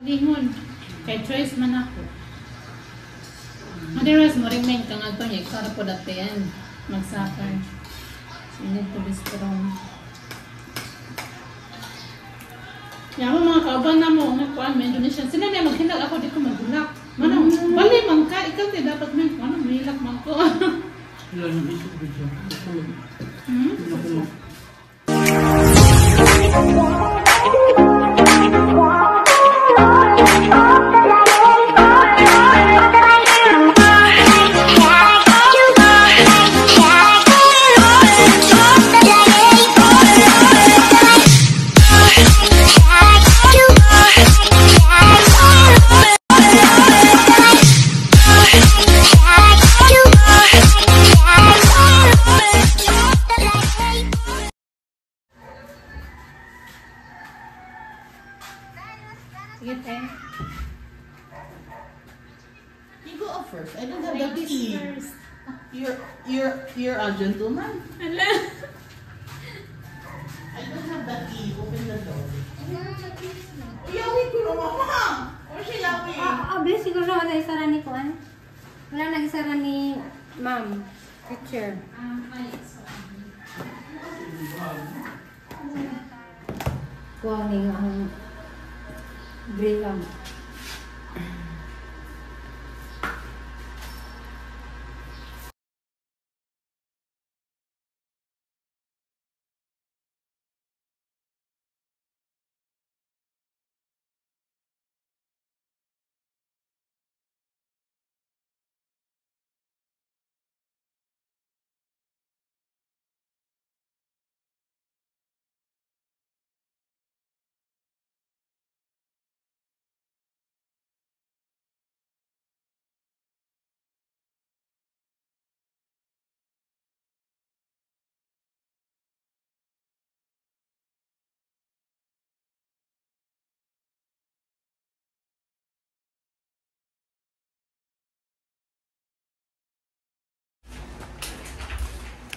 Lingon. Kay choice man ako. Otherwise, mo rin may kang ito niya. Para po dati yan. Mag-suffer. So, you need to be strong. Yan mo mga kauban na mo. Nagpuan mo Indonesian. Sila niya maghinag ako. Di ko magulak. Manong, bali man ka. Ikaw ti dapat may ano, mahilak man ko. Wala nang isip ko siya. Sige, te. You go off first. I don't have the key. First. You're a gentleman. Hala. I don't have the key. Open the door. Uyawin ko na, mama. Or siya yawin. Obvious siguro wala isara ni Kuan. Wala nag-isara ni Ma'am. Picture. Kuan ni ang Brigham.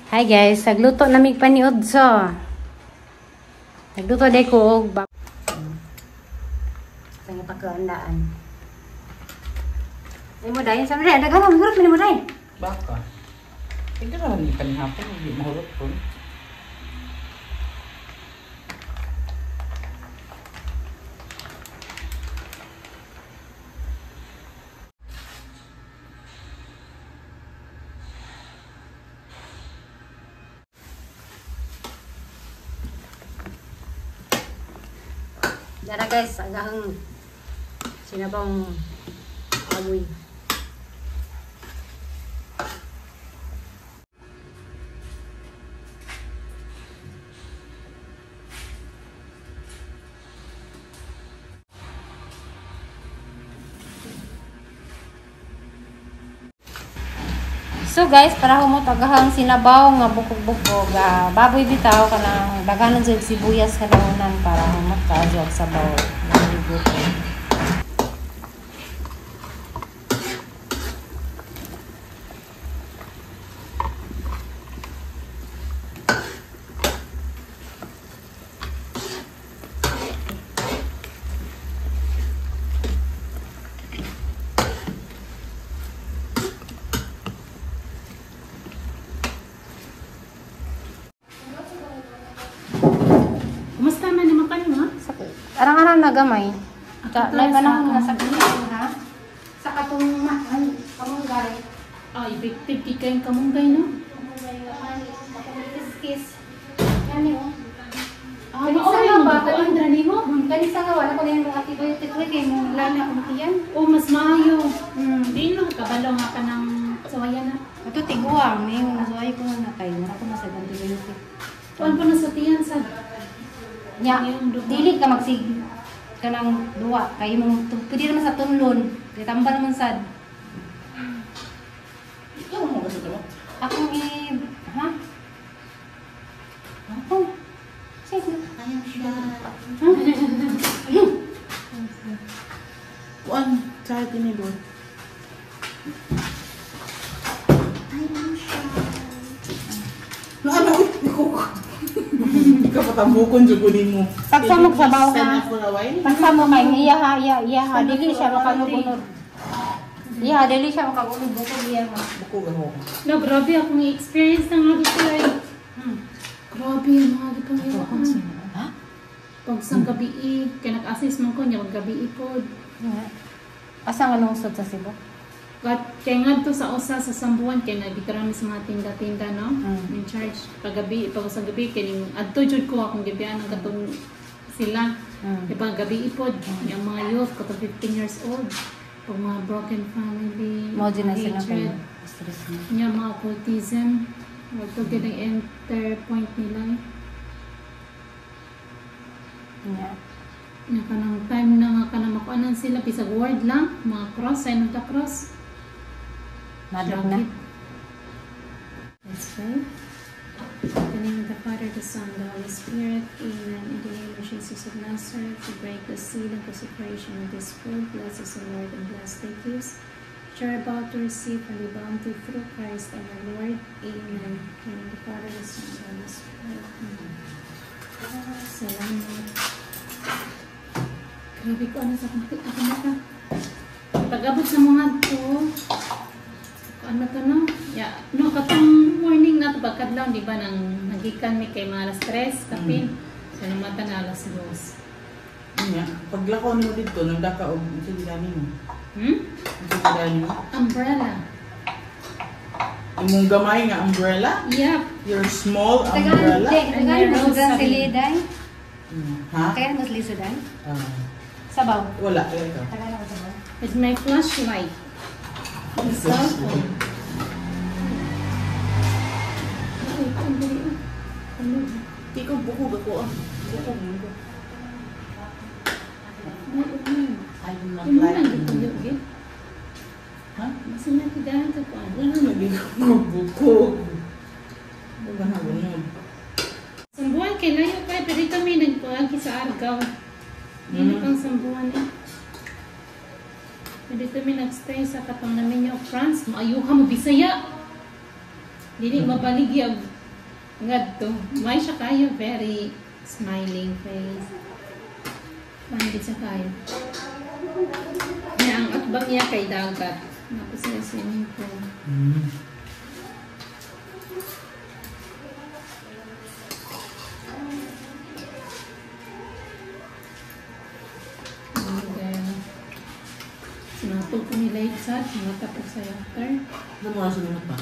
Hi guys, nagluto namig paniod so. Nagluto day ko og Tanya pagkaandaan. Ay mo dayon sa mga daghan mo mo dayon. Baka. Hindi ka lang kanihapon. Hindi mahurot po. Dara guys, agahang sinabang amoy. So guys, para humot agahang sinabaw nga bukog-bukog, baboy bitaw kanang daghanon sa sibuyas kadaonan para humot kaadyo sa sabaw. Kumusta man naman kayo, ha? Arang-arang na gamay. May panahon nga sa sa kuya, ha? Sa katong kamunggay. Ay, effective kikay kamunggay, no? Kamunggay naman, kamunggay-kiss. Yan yun. Maoy mo ba? Andra ni mo? Kanisa nga, wala ko na yung mga antibiotic ko, kaya yung lana ko yan. O, mas maayo. Di no, kabalo nga ka ng sawayan na. Ito tiguang, may yung nasuay ko na kayo. Wala ko masag antibiotic. Tuan pa na sa tiyan, sad. Ya, Yung dugo. dili ka magsig ka ng duwa. Kaya mo, pwede naman sa tunlon. Kaya tamba naman sad. Ikaw mo ba sa ito? Akong ha? Ako? Sige. Ayang siya. Kuan, sa atin ni Lord. Ayang siya. Ano? Ikaw. Ikaw pa makabukon jud ko nimo. Pagsamok sa baw Send ha. us for a while. Pagsamo kay iya ha, dili siya makagunod. Iya, dili siya makagunod bukod iya ha. Bukog ako. No, grabe akong experience ng mga gito ay. Grabe ang mga gito ay. Ha? Pag sa gabi, kaya nag-assist man ko niya, pag gabi po. Asa nga lungsod sa Cebu? Kaya nga to sa usa sa Sambuan, kaya nagbitarami sa mga tinda-tinda, no? In charge. Pag sa gabi, kaya adto jud ko akong gabihan ng katong sila. Pag gabi ipod, yung mga youth, katong 15 years old. Pag mga broken family, Mao din na sila hatred, yung mga autism, wag to get ang enter point nila. Yeah. Nga kanang time na nga kanang makuanan sila, pisag word lang, mga cross, sign of the cross. Nadok na. Let's pray. In the name of the Father, the Son, the Holy Spirit, Amen. In the name of Jesus of Nazareth, we break the seal and consecration of this food. Bless us, O Lord, and bless the gifts which are about to receive from the bounty through Christ our Lord. Amen. In the name of the Father, the Son, the Holy Spirit. Amen. Salamat. Grabe ko, ano sa kumpi. Ako na ka. Pag-abot sa mga to, ano to no? Yeah. No, katong morning na ito, pagkadlaw, di ba, nang nagikan mi kay mga alas 3, kapin. So, namata na alas 2. Nya, paglakaw nimo dito, nagdaka og unsa gidani mo? Unsa gidani mo? Umbrella. Imong gamay nga umbrella? Yep. Your small umbrella? Tagaan mo sa siliday. Ha? Kaya mas lisudan? Ah, Sabaw. wala, kaya ikaw. Tagaan mo sabaw. With my flashlight. My cellphone. Ay, ano? Di ko bukog ako ah. Bukog mo. I'm not Ano like lang dito yun? Ha? Kasi natidahan ka po. Wala naging bukog. Wala na bunod. Sambuan kay layo kay pero dito may nagpaagi sa Argao. Dito pang Sambuan eh. Pero dito may nagstay sa katong namin yung France. Maayuha mo Bisaya. Dili mabaligya ngadto. May siya kayo very smiling face. Bandit siya kayo. Ang atbang niya kay dagat. Tapos sa swimming pool. Sinatog ko nila iksad, matapos sa after. Ano mo na sumunod pa?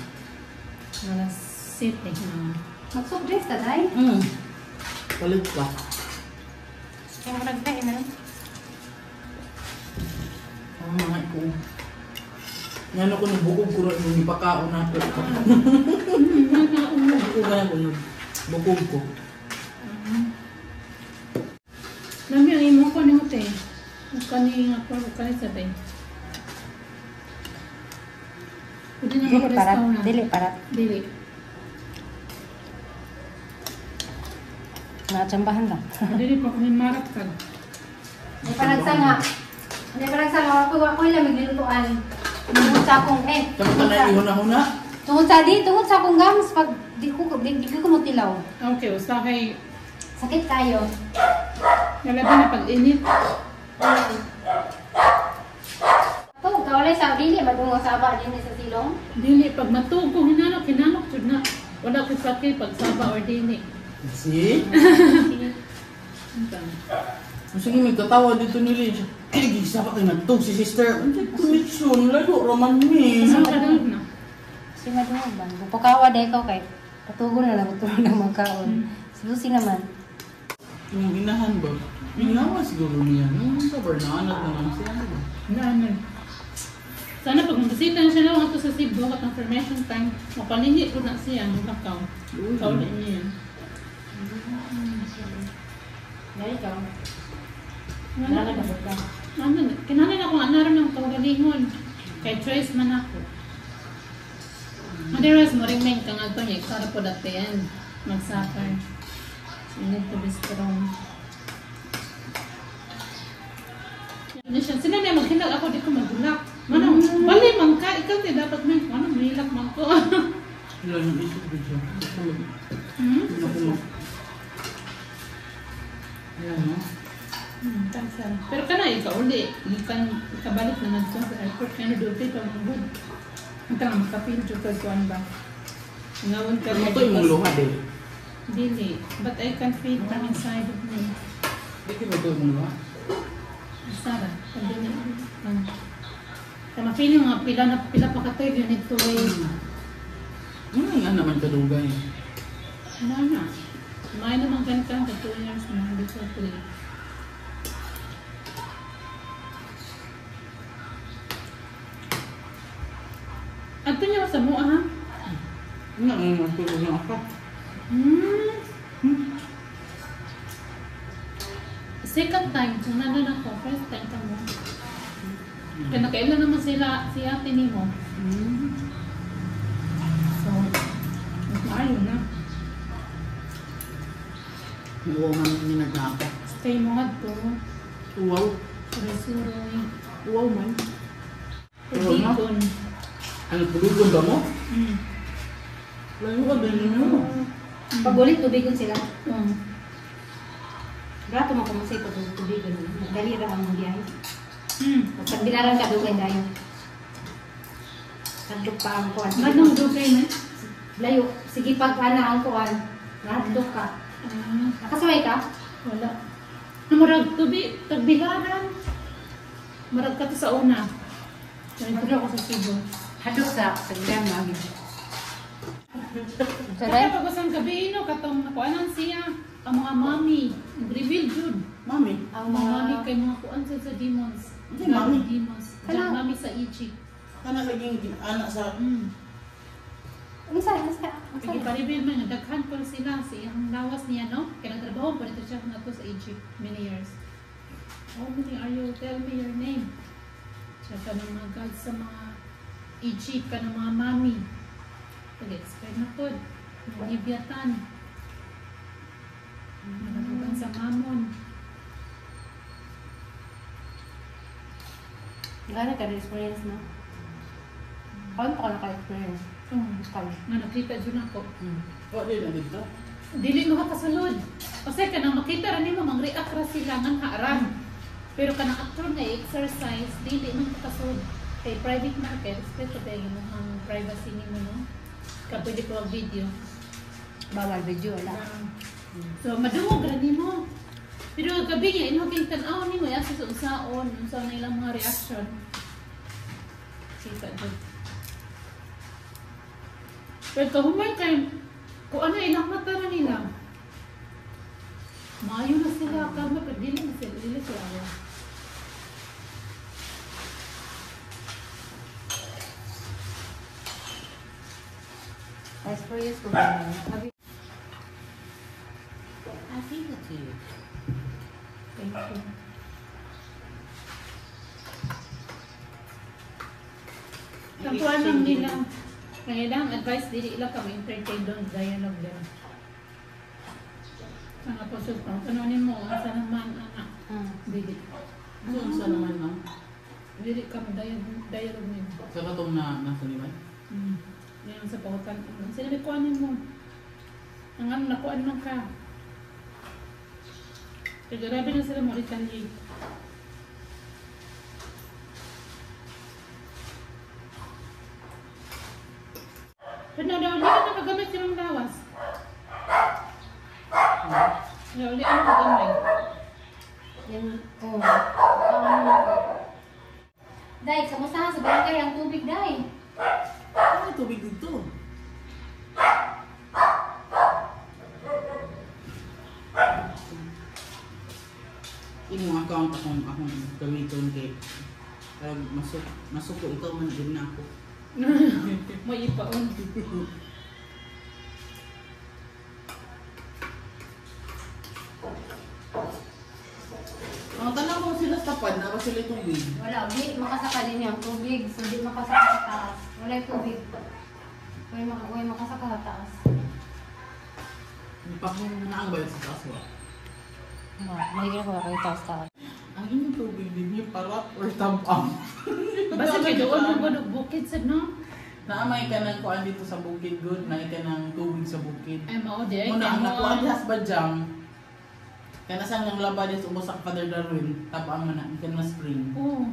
Mga sete na. Mag-surprise ta, day? Palit pa. Kaya mo nagkain na. Ang mga iko. Yan ako nung bukog ko rin, ipakaon natin. Bukog na ako nung bukog ko. Dami ang imo ko ni Hote. Kani nga po, kani sabay. Pwede na Dili ako parat. restaurant. Dili parat. Dili. Nakachambahan lang. Dili pa kami marap ka. Hindi pa nagsanga. Hindi pa nagsanga. Ako ilang maglilutuan. Tungod sa akong Saka ka na ihuna-huna? Tungod sa akong gams. Pag di ko matilaw. Okay, usta kay Sakit tayo. nalabi na pag-init. Ito, kawalay sa dili. Madungo sa aba din sa silong. Dili, pag matugo, hinanok, jud na. Wala ko sakit pag saba or dili. See? Sige, may katawa dito ni Lynn. Kaya gisa pa kayo nagtog si sister. Ang tumitsun, lalo, roman mi. Ano ka daw na? Kasi madungo ba? Pagkawa dahil ikaw kay patugo na lang. Patugo na magkaon. Si Lucy naman. Yung inahan ba? Ginawa siguro niya. Nung sabar na anak naman siya. Ano? Sana pag magbisita na siya lang ato sa Cebu at confirmation time, mapalingi ko na siya ang kakao. Kaulit niya yan. Dahil ikaw. Kinanan ako anaran ng kaugalingon. Kay choice man ako. Otherwise, marimeng kang ato niya. Para po dati yan. Mag-suffer. So, you need to be strong. Sila niya maghinag ako di ko magulak. Manong, balay man ka. Ikaw di dapat may, mahilak man ko. Ilan yung isip ko siya. Ano? Tansa. Pero kana ikaw uli, ikan ikabalik na nagto sa airport kaya do pa magud. Ang tanga makapil jud ka kuan ba. Ngawon ka Ano to yung luha eh? Dili, but I can fit them inside of me. Hindi mo to yung luha? Sara, pandili. Tama feeling mga pila pa katoy you need to wait. Ano nga naman kadugay? Ano na? May naman ganito ka 2 years na hindi ko tuloy. Ato niya sa mua ha? Ano nga matulog na ako? Second time, kung nandun ako, first time ka mo. Kaya nakailan naman sila, si ate ni mo. So, maayo na. Uwaw man ni nagkaka. Stay mo nga to. Uwaw. Suroy. Uwaw man. Pagdikon. Ano, pulugon ba mo? Layo ka din mo. Pag ulit tubigon sila. Mm. Grato mo kung masay pag tubigon. Dali ra ang biyahe. Pag binaran ka dugay dayo. Hadlok pa ang kuwan. Manong dugay na? Layo. Sige pag ana ang kuwan. Hadlok ka. Nakasaway ka? Wala. Marag tubi, tagbilaran. Marag ka to sa una. Nandun ako sa Cebu. Hadlok sa pagbilan mo. Kaya pag usang gabi, no, katong nakuanan siya, ang mga mami, nag-reveal jud. Mami. Ang mga mami kay mga kuan sa demons. Hindi, mami. Demons. Diyan mami sa Egypt. Kana naging anak sa... Unsa? Kaya pa-reveal man, nagdaghan ko sila sa iyang lawas niya, no? Kaya nagtrabaho pa nito siya nga to sa Egypt, many years. How many are you? Tell me your name. Siya ka ng mga gods sa mga Egypt, ka ng mga mami. Pag-explain na po. Mga Leviathan. Nagatugan sa Mammon. Gano'n ka na-experience na? Paano ka naka-experience? Nga nakita dyan ako. O, di na dito. Dili mo kasulod. Kasi ka nang makita rin mo, mang-react ra sila ng haaran. Pero ka nang actor na exercise, dili man kasulod. Kay private market, especially tayo ang privacy ni mo, no? Ka pwede ko ang video. Bawal video, wala. So, madungog rin mo. Pero gabi niya, inhaging tanaw ni mo, yasa sa unsaon na ilang mga reaction. Kita doon. Pero kahumay time, kung ano ilang mata na nila, maayo na sila, kalma, pero dili na sila, dili sila. Experience ko ba? I think that's it. Thank you. Nakuha lang nila. Kaya lang, advice, dili ilang kami entertain doon, dialogue doon. Ang apostol pa, kanunin mo, asa naman, anak. Dili. Doon sa naman na. Dili kami, dialogue nila. Sa katong na nasa liman? Yan sa pautan. Sila may kuhanin mo. Ang ano, nakuhaan lang ka. Kaya grabe na sila mo retaliate. Pero na, hindi ka nakagamit silang lawas. Uli, ano kagamay? Yan, Day, kamusta sa barangay ang tubig, Day? Ano tubig dito? Yung account akong gamiton kay masuk ko ikaw man din na ako. May ipaon. Ang tanong ko sila sa tapad na ba sila tubig? Wala, di makasaka din yung tubig. So, di makasaka sa taas. Wala yung tubig. Huwag makasaka sa taas. Hindi pa kung naang ba sa taas ba? Hindi ko kayo taas. Ang inyong tubig din yung parat or tampang. Basta may doon mo ba bukid sa no? Naamay ka ng kuan dito sa bukid good, naay ka ng tubig sa bukid. Ay, mao di ay. Muna ang nakuha di hasbad jam. Kaya nasang lang laba din sa Father Darwin, tapang man na, ikan na spring. Oo.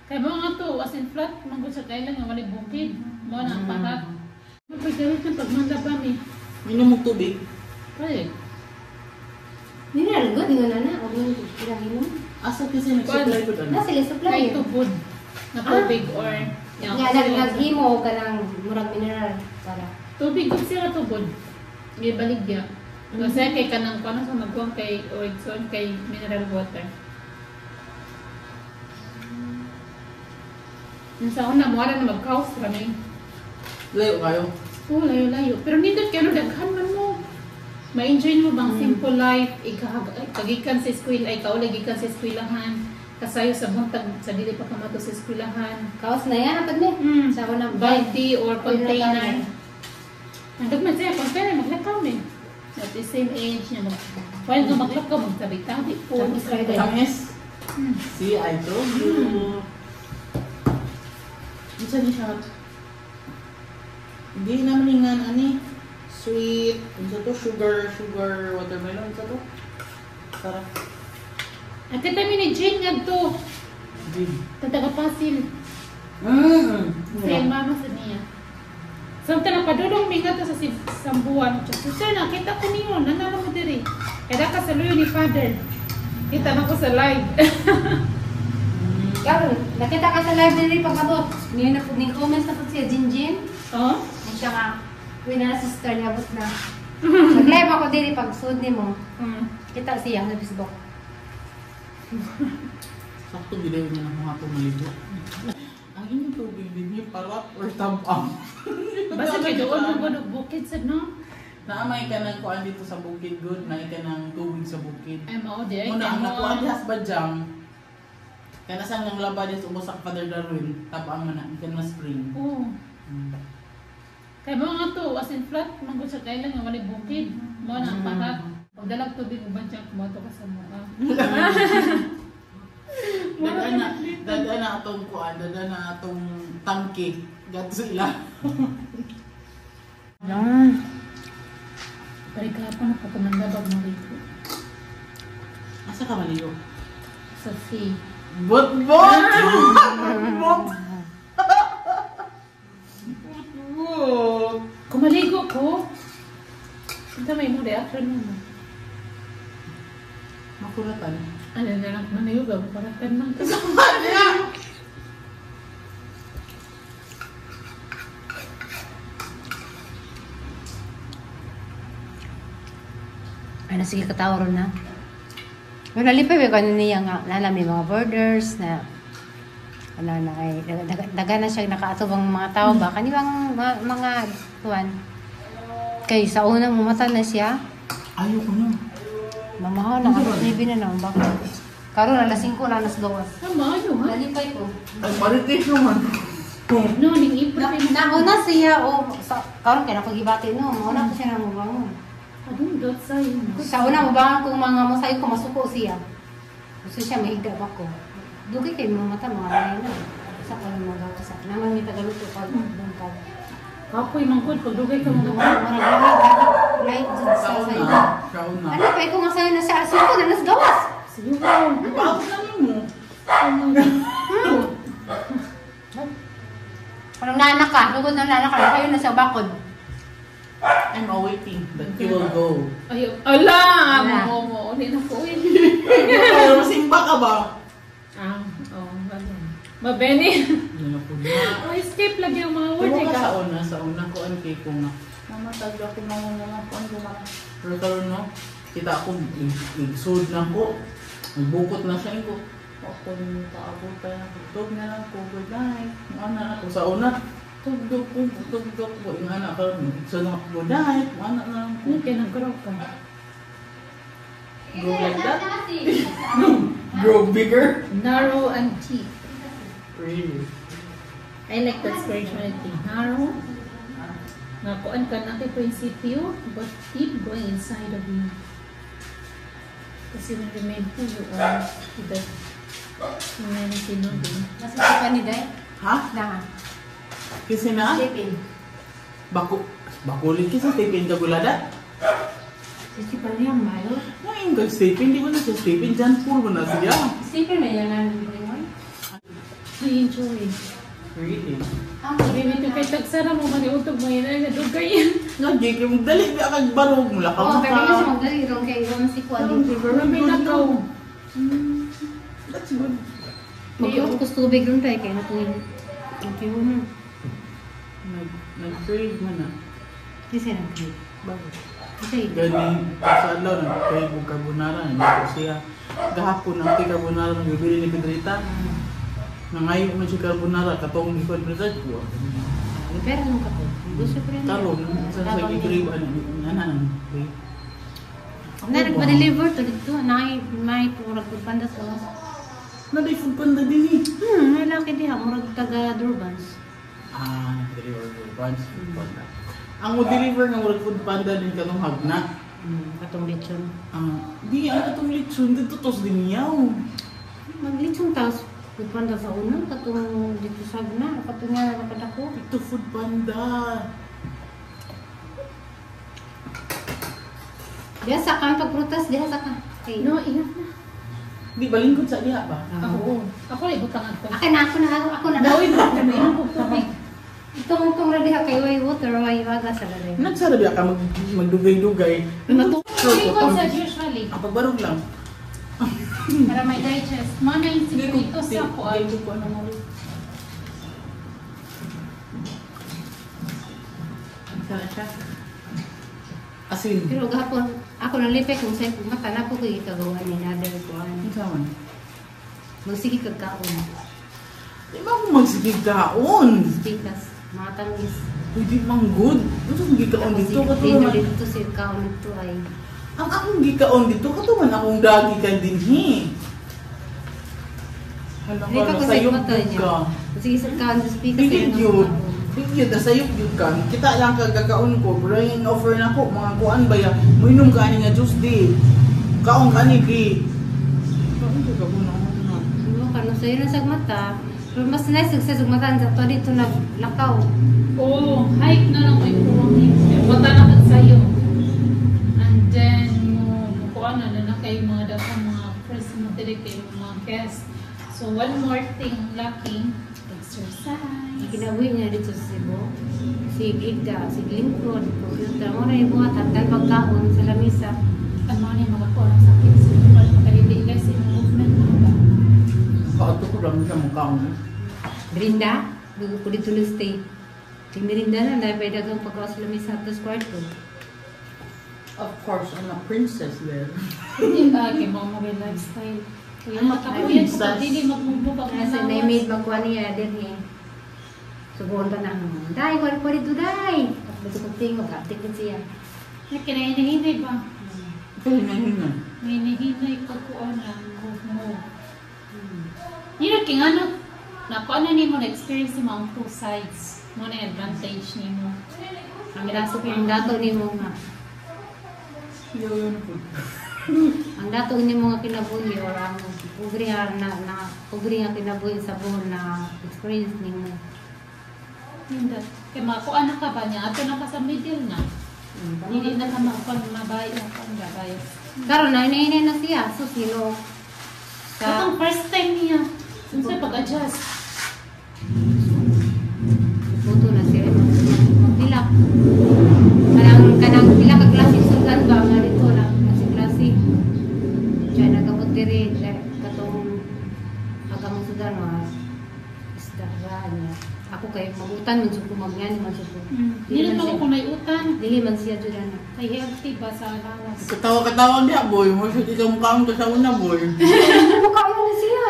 Kaya mga to, as in flat, manggod sa kailan nga wali bukid. Mo na ang parat. Magpagdawit ng pagmanda pa mi. Minom mong tubig. Pwede. Nilalagot, hindi nga na. O yung kirahin mo. Asa kasi nag-supply ko doon? Na sila supply. May tubod na tubig or... Nga, naghimo ka ng murag mineral para. Tubig kung sila tubod. May baligya. Kasi kay kanang paano sa magkuang kay Oigson kay mineral water. Yung sa una, mo na mag-house kami. Layo kayo. Oo, layo-layo. Pero nindot kayo, daghan man mo. Ma-enjoy mo bang simple life, kagikan sa eskwela, ay kaulag gikan sa eskwelahan, kasayo sa buntag, sa dili pa kamato sa eskwelahan. Kaos na yan, apad mo. Sa unang Baldi or container. Nandog man siya, container, maglakaw din. At the same age niya, while nga maglakaw, magtabi-tabi po. Tamis. See, I told you. Isa ni siya. Hindi naman nga, ani. Sweet. Isa to, sugar, watermelon. Isa to. Sarap. At kata mi ni Jane nga to. Jane. Tatagapasil. Sa mama sa niya. Samtang napadulong mi nga to sa Sambuan. Siya nakita ko niyo, nanalo mo diri. Kaya ka sa luyo ni Father. Kita na ko sa live. Karon, nakita ka sa library pagkabot. Niyo na po, ning comments na po siya, Jinjin. Oh? Ay siya nga, na sister niya, abot na. Nag-live ako diri pag sud ni mo. Kita siya sa Facebook. Sakto gilaw niya ng mga pumalibo. Ang inyong tubig din niyo parap or tabang. Basta kay doon mo bukid sa no? Naamay ka ng kuan dito sa bukid good, na ka ng tubig sa bukid. Ay mao di ay Muna ang kamo. nakuha dihas badyang. Kaya nasang lang laba din sa Father Darwin, tapang man na, ikan na spring. Oo. Kaya mga to, as in flat, manggod sa kailan nga wali bukid. Mo na ang parat. Pagdalag tubig mo badyang kumato ka sa mga. Daga na atong kuan, daga na atong tangke. Gato sila. Yan. Parikapan ako kung nanggabag mo rito. Asa ka maliyo? Sa sea. Bot! Kung maligo ko, ito may mo reaction mo. Makuratan. Ano na lang, manayo ba? Paratan man ka. Ano, sige katawa ron na. Wala lipay, may kanon niya nga, nala may mga borders na, ano na ay, daga na siya nakaatubang mga tao ba? Kanibang mga tuwan. Kay sa unang mumata na siya, Ayoko na. mamahaw na, libi na naman ba? Karoon, alas 5 na, alas 2. Tama, ayaw ha? Nalipay ko. Ay, marites naman. No, ning ipot. Nauna siya, karoon kaya nakagibati no, mauna ko siya nang mabangon. Adong dot sa'yo. Sa una, mabangon kong mga masayo ko, masuko siya. Gusto siya, mahigda ba ko. Dugay kayo mga mata, mga layo na. Sa karoon mga gawasa. Naman may tagaluto pag bungkag. Kapoy mangkod, pagdugay ka mga Light dyan sa sayo. Kauna. Ano pa, ikaw nga sayo na sa asiko na nas gawas. Sige. Paabot namin mo. Parang nanak ka, lugod ng nanak ka, kayo na sa bakod. I'm awaiting that you will go. Ayaw. Ala! Ala. Mo, ulit ako eh. Pero masimba ka ba? Mabeni. Ano po na? Oh, escape lagi ang mga word. Pero ka sa una ko ang kay ko na. Mamatag ako na mga kuan ko na. Pero karon no, kita ako igsud na ko. Nagbukot na siya ko. Ako ni paabot tayo. Tug na lang ko good night. Ano na ko sa una. Tugdog ko. Yung anak ko, igsud na ko good night. Ano na lang ko. Ano kaya nagkaraw ka? Go like that. Grow bigger. Narrow and deep. Really. I like that spirituality. Narrow. Nakuan ka natin prinsipyo, but deep going inside of you. Kasi when you remain who you are, that humanity no din. Nasa si Paniday? Ha? Na. Kasi na? Sipin. Bakulit kasi sa tipin ka gulada? Si Isipan niya, mayo. Ngayon ka, Stephen, di ba na siya Stephen? John Paul ba na siya? Isipan na yan namin ko yun. I enjoy. Really? Baby, ito kay tagsara mo, maniutog mo yun. Ay, nadugay yan. Lagi, kaya magdali ka kag barog mula ka. Oo, pero hindi siya maglalirong kay Ron si Kuan. May nagaw. That's good. Mag-iwas ko tubig ron tayo kaya natuloy. Thank you na. Nag-crave man na. Hindi siya nag-crave. Bakit? Kasi, Gani, sa alaw, nag-crave o carbonara. Nandito siya. Gahapon ang kay carbonara ng bibili ni Pedrita. Nangayo man siya carbonara. Katong ikon Pedrita ko. pero nung kapo. Gusto ko rin. Karon, sa i-crave, ano, crave. Na, nagpa-deliver to dito. May turag ko panda sa Naday food panda din eh. Lalaki diha. Murag taga Durbans. Deliver food panda. Ang mo-deliver ng World Food Panda din katong hagna. Katong lechon. Di ang katong lechon, dito tos din yaw. Maglechon taos. Food panda sa una. Katong dito sa na. Katong nga nakadako. Ito Food Panda. Diha sa kan pagprutas. Diha sa kan. Okay. No, enough na. Di balingkod sa diha ba? Ako. Ako ay butangan ko. Akin na ako na. Dawin mo, kaminom ko tubig. Itong radiha kay way water. Way waga sa lalay. Nagsarabi ka magdugay-dugay. Tubig ko sa usually. Pagbarog lang. Para may digest. Mga 90 ito sa ako ay. Hindi ko ano mo. Sana siya. Asin. Pero gahapon, ako nalipay kung sa'yo kung mata na po kayo ikagawa ni Nader ko. Ang saman. Magsige kagkaon. Di ba kung magsigig kaon? Spikas, mga tamis. Pwede mang good. Ito ang gikaon dito. Katuman. Dito si kaon nito ay. Ang akong gikaon dito, katuman akong dagi ka din he. Hala Hindi ka ka, kasi sayop mata yun niya. ka. Sige sa kaon sa spikas. Bigyan yun. Bigyan, nasayop yun ka. Kita lang kagakaon ko. Pero yung offer na ko, mga kuan ba ya? Mainom ka nga Diyos di. Kaon ka ni Bi. Kaon ka mo na. Ano ka, no sa'yo na sa mata. Pero mas nice sa mata. Sa dito na lakaw. Oo, hike na lang ko yung kurang hike. Punta na ka sa'yo. And then, kuha na kayo mga dakang mga first mo dili kayo mga guests. So, one more thing, lacking, exercise. Kinabuhi niya dito sa Cebu. Si Gida, si Lincoln, computer. Mo na yung mga tatal pagkaon sa lamisa. Ano ni mga kuha ng sakit sa mga makaliligas sa movement mo ba? Kauto ko lang siya mukhaon. Brinda, dugo ko dito na stay. Si Mirinda na, dahil pwede dagang pagkaon sa lamisa at sa kwarto. Of course, I'm a princess there. Hindi ka, kay mga mga lifestyle. Kaya makakuyan ko pa, hindi magmumubak na Kasi may maid magkuha niya din eh. Subuhan ka na. Day, wala ko dito, day! Tapos ko tingog, update din siya. Kinahinahinay ba? Kaya nga. May hinahinay ko kuha ng move. Yun ang king ano, nakuha na niyo mo na-experience ni mga two sides. Mo na yung advantage niyo mo. Ang dato ang dato ni mo nga. Yaw yun po. Ang dato ni mo nga kinabuhi or ang pugri nga kinabuhi sa buhon na experience ni mo. Hindi. Kaya makuha na ka ba niya? Ato na ka sa middle na. Hindi na ka mabayas. Mabayas. Karon na inainay na siya. So sino Itong first time niya. Siyempre pag-adjust. puto na siya magpila. Kanang pila ka klase sudan ba nga dito na klase. Diya nagabot diri katong agang sudan wa isda niya. Ako kay magutan man jud ko magyan man jud ko. Hindi na ako naiutan. Dili man siya jud na. Kay healthy ba sa lawas? Katawa-katawa niya, boy. Mo siya di ka mukhaon ka sa una, boy. Mukha mo na siya.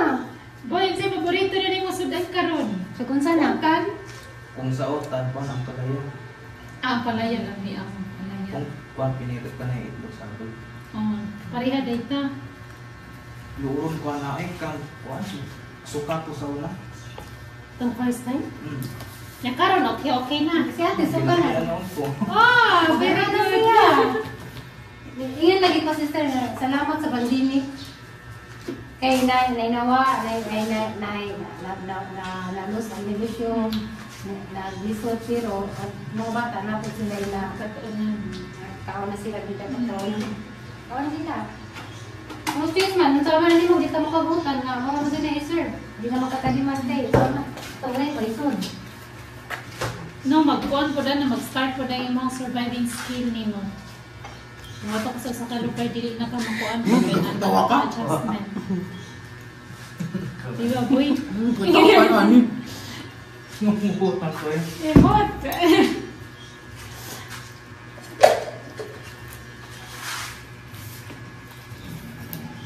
Boy, sa paborito na ni mo sudan karon. So kung sana Kan? Kung sa utan pa ng palayo, Palaya lang ni ang palaya. kung kuan pinitot ka na itlog sa akin. Pareha data. Luron ko na ay kang kuan suka to sa una. Itong first time? Hmm. Ya karon okay na. si ate so ka na. Pinanoon ko. Pero na siya. Ingat lagi ko sister na salamat sa pandemic. Kay nainawa, na lose ang negosyo. Naglisod pero ang mga bata na po sila na kaon na sila dito kaon na sila. Most days man, nung tama na nimo, di ka makabutan nga, mga mo sila i-serve. Di na makataliman tayo. Tama, ito na yung paisod. No, mag-on po na, mag-start po na yung mga surviving skill ni mo. Mga to ko sa kalupay, dili na ka makuan po. Tawa ka? Adjustment. Diba, boy? Tawa ka ni. Nunggutan ko eh. Emot!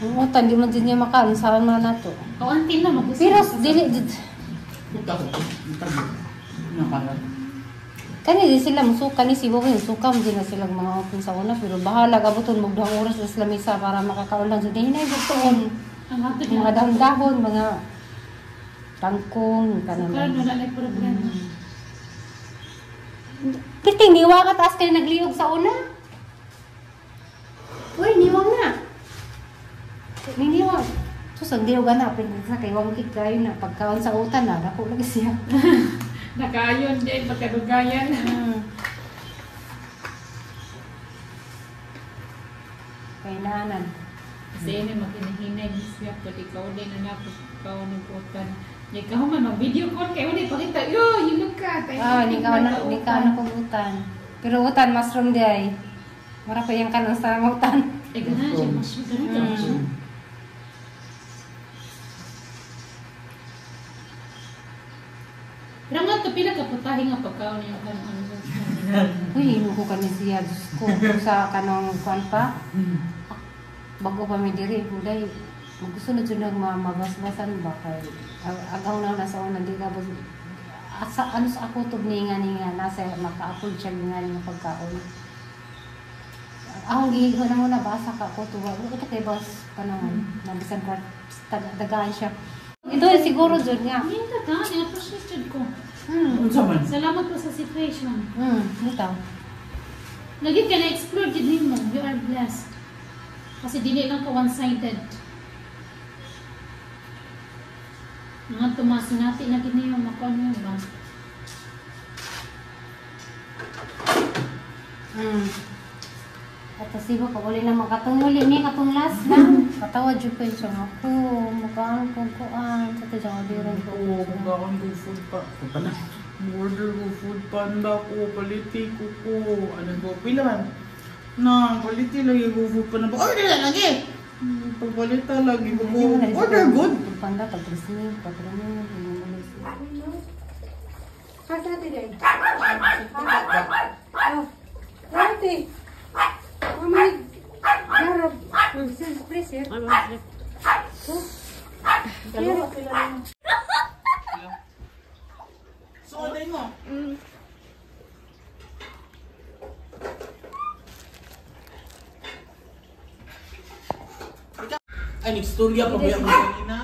Ang utan, di mo din niya makaon, saan man na to. O, antin na, mag-gusto. Pero, dili, Puta ko. Nakalat. kani di sila musuka ni si Bogin, suka mo din na silang mga open sa una, pero bahala, gabuton, magdang oras sa lamisa para makakaon lang sa dinay, gustoon. Ang ato Mga niya. dahon-dahon, mga tangkong, Karon, kanan. wala na yung problema. Piting, niwa ka taas kayo nagliog sa una? Uy, niwang na. Niwang. Susag diyo na, sa kay wangkit kayo na, pagkaon sa utan na, dako lagi siya. Nakayon din, pagkadugayan. Kay nanan. Kasi yun, maghinahinay siya, pati ikaw din na ikaw ng putan. Ikaw man, mag-video call kayo, hindi pakita, yo, you look at. Ah, ni ka na kong utan. Pero utan, mushroom di ay. Mara pa yung kanang sa utan. Eh, gano'n siya, mas gano'n siya. Pero nga ito, pila ka putahin nga pagkaon niya ano. Uy, hino ko kani siya, Diyos ko. Sa kanong kuan pa. Bago pa may diri, buday. Maggusunod yun ng mabasbasan ba kay agaw na nasa una, di ka ba ano sa ako to ninga nasa maka-upload siya nga ng pagkaon. Ang gihigo na muna basa ka ko to. Ito kay boss kanang nabisan ka dagaan siya. Ito siguro dyan nga. Hindi ka ta, ni-appreciated ko. Unsa man? Salamat po sa situation. Ito. Naging ka na-explore din mo, you are blessed. Kasi dili lang ka one-sided. Mga tumasinati na gini yung makuha niyo ba? At sibo ko uli na makatunguli ni katong last na. Katawa jud ko siya ako. Mukhaan ko kuan sa tayong biran ko. Oo, pagkaon ko food pa. Pala. Order ko food panda ko, paliti ko ko. Ano ko, pilan? Na, paliti lagi ko food panda. Order na lagi! Pagpalita lagi ko ko. Order good! Panda pagkrisni, patroni, umulis. Kata din. Oh. Ate. Mami. Garab. Please, sir. Dalawa sila rin. Suoday mo. Ay, nagstorya pa ba yung kanina?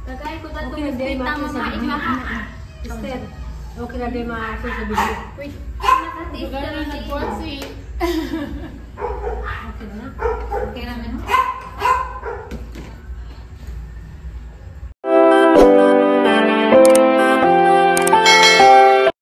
Tagay ko dato Okay, okay, day tama ma- ma Sister. Okay na din maaso sa video. Wait, nakatiis Gano'n na nagkuhan si... Okay na. Okay naman.